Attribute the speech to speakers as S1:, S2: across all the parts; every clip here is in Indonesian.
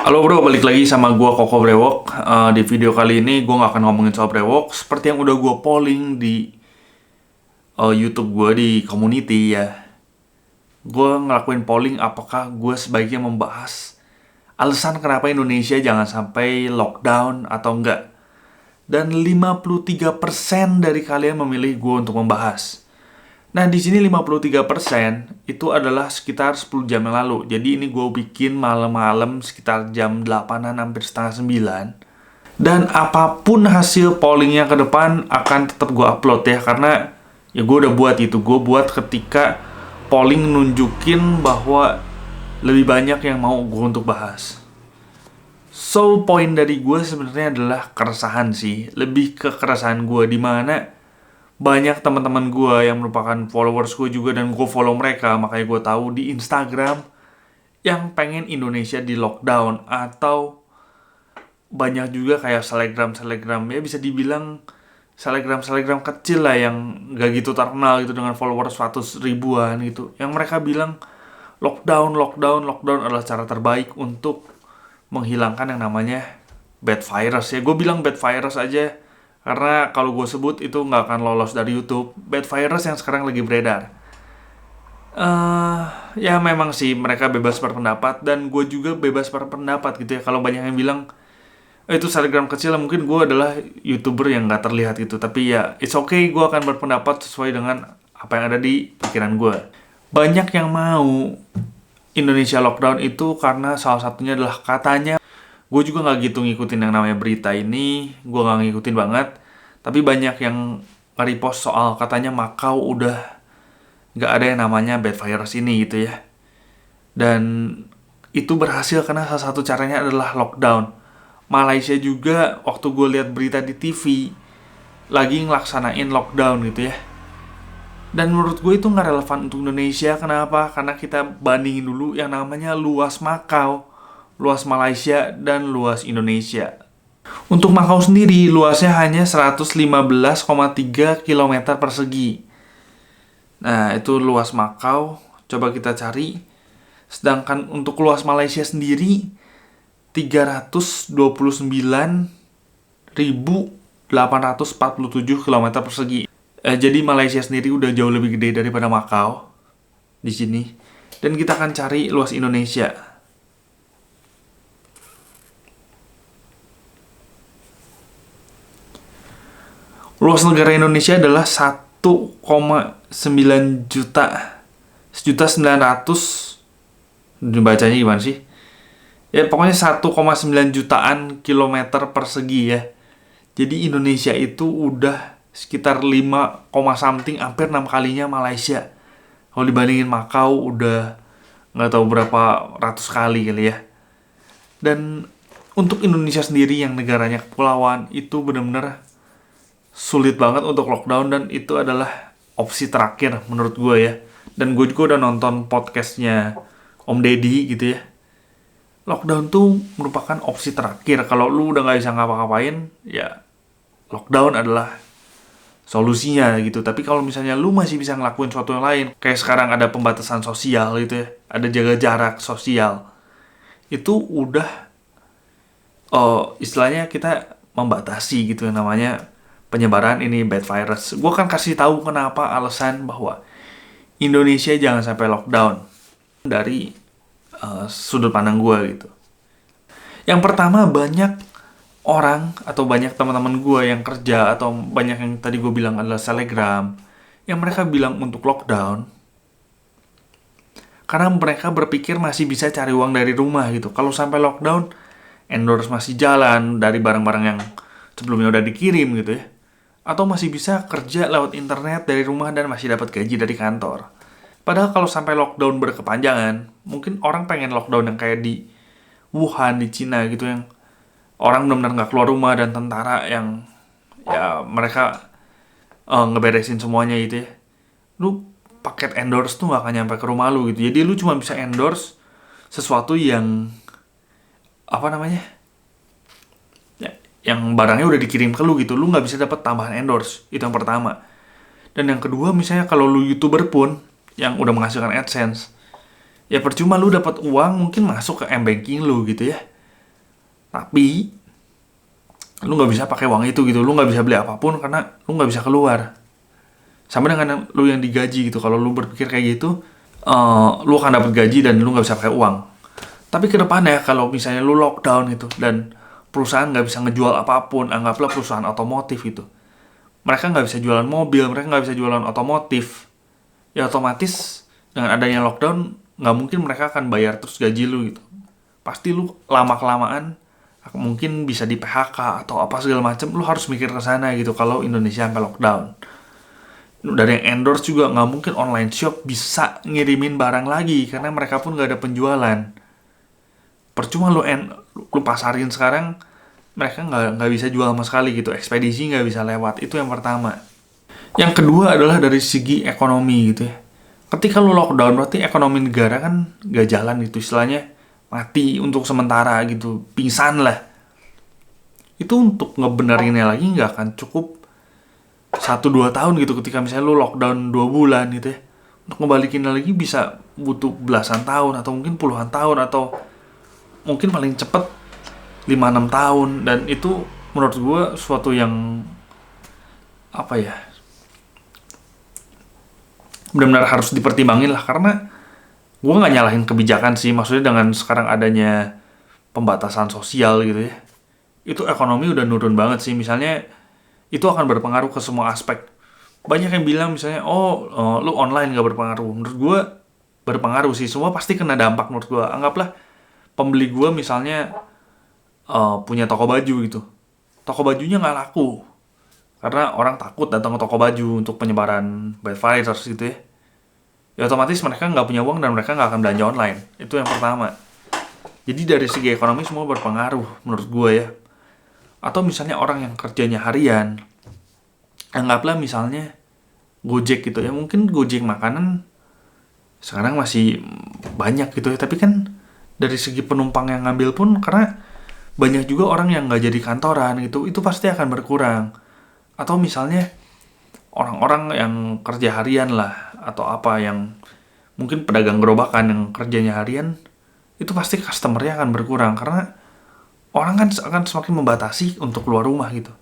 S1: Halo bro, balik lagi sama gua Koko Brewok. Di video kali ini gua nggak akan ngomongin soal brewok. Seperti yang udah gua polling di YouTube gua di community ya. Gua ngelakuin polling apakah gua sebaiknya membahas alasan kenapa Indonesia jangan sampai lockdown atau enggak. Dan 53% dari kalian memilih gua untuk membahas. Nah, di sini 53% itu adalah sekitar 10 jam yang lalu. Jadi ini gue bikin malam-malam sekitar jam 8-an hampir setengah 9. Dan apapun hasil pollingnya ke depan akan tetap gue upload ya. Karena ya gue udah buat itu. Gue buat ketika polling nunjukin bahwa lebih banyak yang mau gue untuk bahas. So, poin dari gue sebenarnya adalah keresahan sih. Lebih ke keresahan gue, dimana banyak teman-teman gue yang merupakan followers gue juga dan gue follow mereka, makanya gue tahu di Instagram yang pengen Indonesia di lockdown, atau banyak juga kayak selebgram ya, bisa dibilang selebgram kecil lah yang gak gitu terkenal gitu dengan followers 100 ribuan gitu, yang mereka bilang lockdown adalah cara terbaik untuk menghilangkan yang namanya bad virus ya. Gue bilang bad virus aja karena kalau gue sebut itu nggak akan lolos dari YouTube. Bad virus yang sekarang lagi beredar. Ya memang sih mereka bebas berpendapat dan gue juga bebas berpendapat gitu ya. Kalau banyak yang bilang itu selebgram kecil, mungkin gue adalah YouTuber yang nggak terlihat gitu. Tapi ya it's okay, gue akan berpendapat sesuai dengan apa yang ada di pikiran gue. Banyak yang mau Indonesia lockdown itu karena salah satunya adalah katanya, gue juga nggak gitu ngikutin yang namanya berita ini, gue nggak ngikutin banget. Tapi banyak yang nge-repost soal katanya Makau udah nggak ada yang namanya bad virus ini gitu ya. Dan itu berhasil karena salah satu caranya adalah lockdown. Malaysia juga waktu gue lihat berita di TV lagi ngelaksanain lockdown gitu ya. Dan menurut gue itu nggak relevan untuk Indonesia. Kenapa? Karena kita bandingin dulu yang namanya luas Makau, luas Malaysia, dan luas Indonesia. Untuk Makau sendiri, luasnya hanya 115,3 km persegi. Nah, itu luas Makau. Coba kita cari. Sedangkan untuk luas Malaysia sendiri, 329.847 km persegi. Jadi Malaysia sendiri udah jauh lebih gede daripada Makau di sini. Dan kita akan cari luas Indonesia. Luas negara Indonesia adalah 1,9 juta. 1.900.000. Dibacanya gimana sih? Ya pokoknya 1,9 jutaan kilometer persegi ya. Jadi Indonesia itu udah sekitar 5, something, hampir 6 kalinya Malaysia. Kalau dibandingin Makau udah nggak tahu berapa ratus kali kali ya. Dan untuk Indonesia sendiri yang negaranya kepulauan itu benar-benar sulit banget untuk lockdown, dan itu adalah opsi terakhir menurut gue ya. Dan gue juga udah nonton podcastnya Om Deddy gitu ya. Lockdown tuh merupakan opsi terakhir. Kalau lu udah gak bisa ngapa-ngapain, ya lockdown adalah solusinya gitu. Tapi kalau misalnya lu masih bisa ngelakuin sesuatu yang lain, kayak sekarang ada pembatasan sosial gitu ya, ada jaga jarak sosial, itu udah istilahnya kita membatasi gitu yang namanya penyebaran ini bad virus. Gue akan kasih tahu kenapa alasan bahwa Indonesia jangan sampai lockdown dari sudut pandang gue gitu. Yang pertama, banyak orang atau banyak teman-teman gue yang kerja atau banyak yang tadi gue bilang adalah selebgram yang mereka bilang untuk lockdown karena mereka berpikir masih bisa cari uang dari rumah gitu. Kalau sampai lockdown, endorse masih jalan dari barang-barang yang sebelumnya udah dikirim gitu ya, atau masih bisa kerja lewat internet dari rumah dan masih dapat gaji dari kantor. Padahal kalau sampai lockdown berkepanjangan, mungkin orang pengen lockdown yang kayak di Wuhan, di Cina gitu, yang orang benar-benar nggak keluar rumah dan tentara yang ya mereka ngeberesin semuanya gitu ya. Lu paket endorse tuh nggak akan nyampe ke rumah lu gitu. Jadi lu cuma bisa endorse sesuatu yang apa namanya, ya, yang barangnya udah dikirim ke lu gitu. Lu nggak bisa dapat tambahan endorse. Itu yang pertama. Dan yang kedua, misalnya kalau lu YouTuber pun yang udah menghasilkan AdSense, ya percuma lu dapat uang mungkin masuk ke M-Banking lu gitu ya. Tapi lu nggak bisa pakai uang itu gitu, lu nggak bisa beli apapun karena lu nggak bisa keluar. Sama dengan lu yang digaji gitu, kalau lu berpikir kayak gitu, lu akan dapat gaji dan lu nggak bisa pakai uang. Tapi ke depannya kalau misalnya lu lockdown gitu dan perusahaan nggak bisa ngejual apapun, anggaplah perusahaan otomotif gitu, mereka nggak bisa jualan mobil, mereka nggak bisa jualan otomotif, ya otomatis dengan adanya lockdown nggak mungkin mereka akan bayar terus gaji lu gitu. Pasti lu lama kelamaan mungkin bisa di PHK atau apa segala macam. Lu harus mikir ke sana gitu kalau Indonesia sampai lockdown. Dari yang endorse juga nggak mungkin online shop bisa ngirimin barang lagi karena mereka pun nggak ada penjualan. Percuma lu pasarin sekarang, mereka nggak bisa jual sama sekali gitu, ekspedisi nggak bisa lewat. Itu yang pertama. Yang kedua adalah dari segi ekonomi gitu ya. Ketika lu lockdown berarti ekonomi negara kan nggak jalan gitu, istilahnya mati untuk sementara gitu, pingsan lah. Itu untuk ngebenerinnya lagi nggak akan cukup 1-2 tahun gitu, ketika misalnya lu lockdown 2 bulan gitu ya. Untuk ngebalikinnya lagi bisa butuh belasan tahun atau mungkin puluhan tahun atau mungkin paling cepet 5-6 tahun. Dan itu menurut gue suatu yang apa ya, benar-benar harus dipertimbangin lah. Karena gue nggak nyalahin kebijakan sih, maksudnya dengan sekarang adanya pembatasan sosial gitu ya, itu ekonomi udah nurun banget sih. Misalnya itu akan berpengaruh ke semua aspek. Banyak yang bilang misalnya, lu online gak berpengaruh. Menurut gue berpengaruh sih, semua pasti kena dampak menurut gue. Anggaplah pembeli gue misalnya punya toko baju gitu, toko bajunya gak laku karena orang takut datang ke toko baju untuk penyebaran bad virus gitu ya. Ya otomatis mereka gak punya uang dan mereka gak akan belanja online. Itu yang pertama. Jadi dari segi ekonomi semua berpengaruh menurut gue ya. Atau misalnya orang yang kerjanya harian, anggaplah misalnya Gojek gitu ya, mungkin Gojek makanan sekarang masih banyak gitu ya, tapi kan dari segi penumpang yang ngambil pun, karena banyak juga orang yang nggak jadi kantoran gitu, itu pasti akan berkurang. Atau misalnya orang-orang yang kerja harian lah, atau apa yang mungkin pedagang gerobakan yang kerjanya harian, itu pasti customer-nya akan berkurang karena orang kan akan semakin membatasi untuk keluar rumah gitu.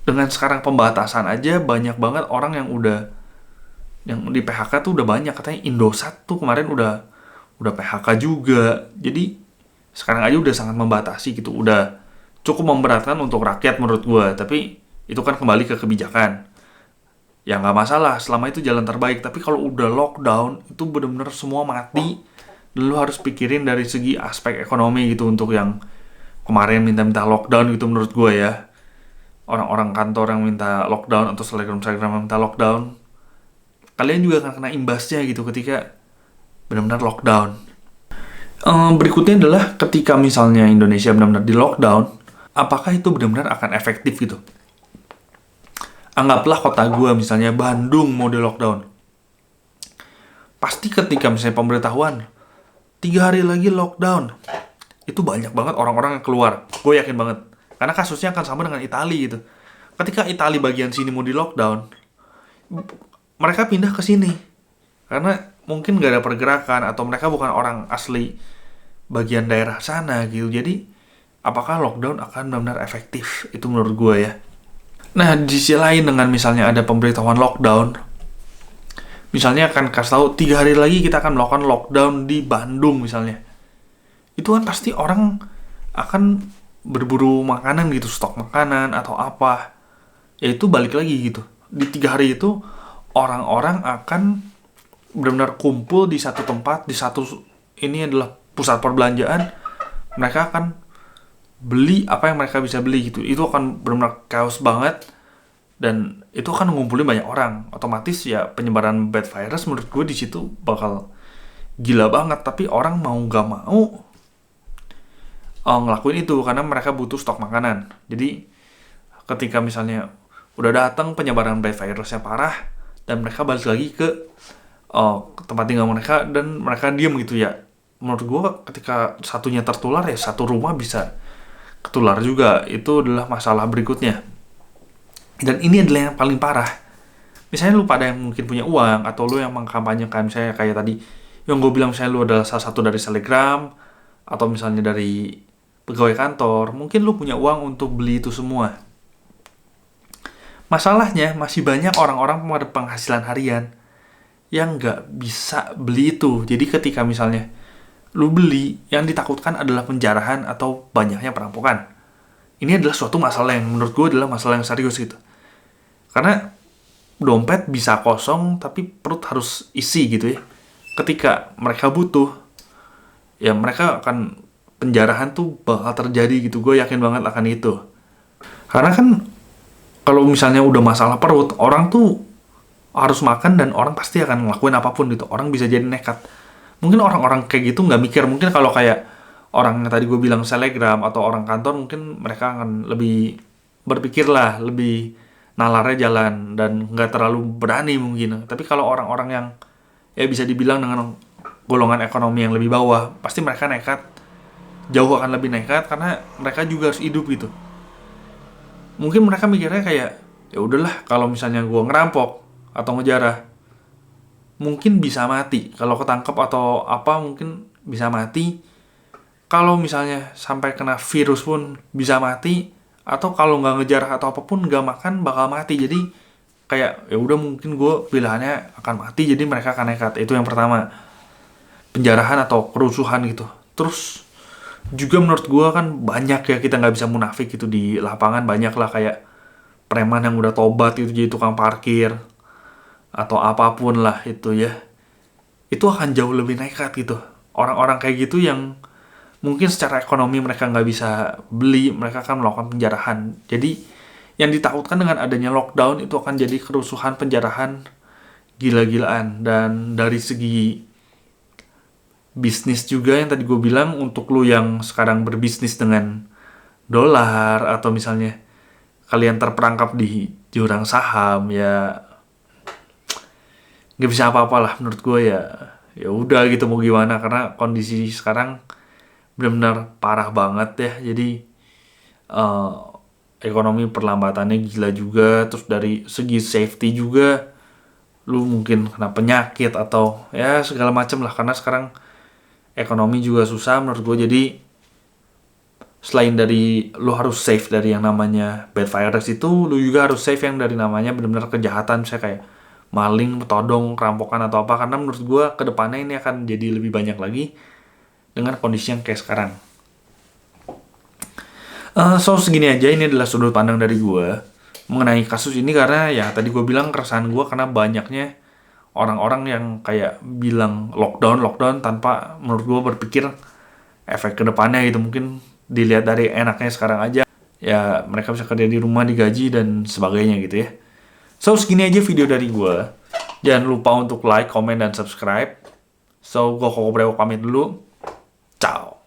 S1: Dengan sekarang pembatasan aja banyak banget orang yang di PHK tuh udah banyak. Katanya Indosat tuh kemarin udah PHK juga. Jadi sekarang aja udah sangat membatasi gitu, udah cukup memberatkan untuk rakyat menurut gue. Tapi itu kan kembali ke kebijakan. Ya nggak masalah selama itu jalan terbaik. Tapi kalau udah lockdown itu benar-benar semua mati. Dan lu harus pikirin dari segi aspek ekonomi gitu. Untuk yang kemarin minta lockdown gitu menurut gue ya, orang-orang kantor yang minta lockdown atau selebgram yang minta lockdown, kalian juga akan kena imbasnya gitu ketika benar-benar lockdown. Berikutnya adalah ketika misalnya Indonesia benar-benar di lockdown, apakah itu benar-benar akan efektif gitu? Anggaplah kota gue misalnya Bandung mau di lockdown. Pasti ketika misalnya pemberitahuan 3 hari lagi lockdown, itu banyak banget orang-orang yang keluar. Gue yakin banget. Karena kasusnya akan sama dengan Italia gitu. Ketika Italia bagian sini mau di lockdown, mereka pindah ke sini. Karena mungkin gak ada pergerakan atau mereka bukan orang asli bagian daerah sana gitu. Jadi apakah lockdown akan benar-benar efektif? Itu menurut gue ya. Nah di sisi lain dengan misalnya ada pemberitahuan lockdown, misalnya akan kasih tahu 3 hari lagi kita akan melakukan lockdown di Bandung misalnya. Itu kan pasti orang akan berburu makanan gitu, stok makanan atau apa. Ya itu balik lagi gitu. Di 3 hari itu orang-orang akan benar-benar kumpul di satu tempat, di satu, ini adalah pusat perbelanjaan. Mereka akan beli apa yang mereka bisa beli gitu. Itu akan benar-benar chaos banget. Dan itu akan ngumpulin banyak orang. Otomatis ya penyebaran bad virus menurut gue di situ bakal gila banget. Tapi orang mau gak mau ngelakuin itu karena mereka butuh stok makanan. Jadi ketika misalnya udah datang penyebaran bad virusnya parah dan mereka balik lagi ke tempat tinggal mereka dan mereka diam gitu ya, menurut gue ketika satunya tertular ya satu rumah bisa ketular juga. Itu adalah masalah berikutnya. Dan ini adalah yang paling parah. Misalnya lu pada yang mungkin punya uang atau lu yang mengkampanyekan, misalnya kayak tadi yang gue bilang, misalnya lu adalah salah satu dari Telegram atau misalnya dari pegawai kantor, mungkin lu punya uang untuk beli itu semua. Masalahnya masih banyak orang-orang pada penghasilan harian yang nggak bisa beli itu. Jadi ketika misalnya lu beli, yang ditakutkan adalah penjarahan atau banyaknya perampokan. Ini adalah suatu masalah yang menurut gue adalah masalah yang serius gitu. Karena dompet bisa kosong, tapi perut harus isi gitu ya. Ketika mereka butuh, ya mereka akan penjarahan tuh bakal terjadi gitu. Gue yakin banget akan itu. Karena kan kalau misalnya udah masalah perut, orang tuh harus makan dan orang pasti akan ngelakuin apapun gitu. Orang bisa jadi nekat. Mungkin orang-orang kayak gitu nggak mikir. Mungkin kalau kayak orang yang tadi gue bilang selebgram atau orang kantor, mungkin mereka akan lebih berpikir lah, lebih nalarnya jalan dan nggak terlalu berani mungkin. Tapi kalau orang-orang yang ya bisa dibilang dengan golongan ekonomi yang lebih bawah, pasti mereka nekat, jauh akan lebih nekat karena mereka juga harus hidup gitu. Mungkin mereka mikirnya kayak ya udahlah, kalau misalnya gue ngerampok atau ngejarah, mungkin bisa mati. Kalau ketangkep atau apa mungkin bisa mati. Kalau misalnya sampai kena virus pun bisa mati. Atau kalau nggak ngejarah atau apapun, nggak makan bakal mati. Jadi kayak ya udah, mungkin gue pilihannya akan mati. Jadi mereka akan nekat. Itu yang pertama, penjarahan atau kerusuhan gitu. Terus juga menurut gue kan banyak ya, kita nggak bisa munafik gitu, di lapangan banyak lah kayak preman yang udah tobat itu jadi tukang parkir atau apapun lah itu ya. Itu akan jauh lebih nekat gitu. Orang-orang kayak gitu yang mungkin secara ekonomi mereka nggak bisa beli, mereka akan melakukan penjarahan. Jadi yang ditakutkan dengan adanya lockdown itu akan jadi kerusuhan, penjarahan gila-gilaan. Dan dari segi bisnis juga yang tadi gue bilang, untuk lu yang sekarang berbisnis dengan dolar atau misalnya kalian terperangkap di jurang saham, ya nggak bisa apa-apa lah menurut gue. Ya udah gitu, mau gimana, karena kondisi sekarang benar-benar parah banget ya. Jadi ekonomi perlambatannya gila juga. Terus dari segi safety juga, lu mungkin kena penyakit atau ya segala macam lah, karena sekarang ekonomi juga susah menurut gue. Jadi selain dari lu harus safe dari yang namanya bad virus itu, lu juga harus safe yang dari namanya benar-benar kejahatan, misalnya kayak maling, todong, kerampokan atau apa. Karena menurut gue kedepannya ini akan jadi lebih banyak lagi dengan kondisi yang kayak sekarang. So segini aja, ini adalah sudut pandang dari gue mengenai kasus ini. Karena ya tadi gue bilang keresahan gue karena banyaknya orang-orang yang kayak bilang lockdown tanpa menurut gue berpikir efek kedepannya gitu. Mungkin dilihat dari enaknya sekarang aja, ya mereka bisa kerja di rumah, digaji dan sebagainya gitu ya. So segini aja video dari gue. Jangan lupa untuk like, comment, dan subscribe. So gue Koko Brewok pamit dulu. Ciao.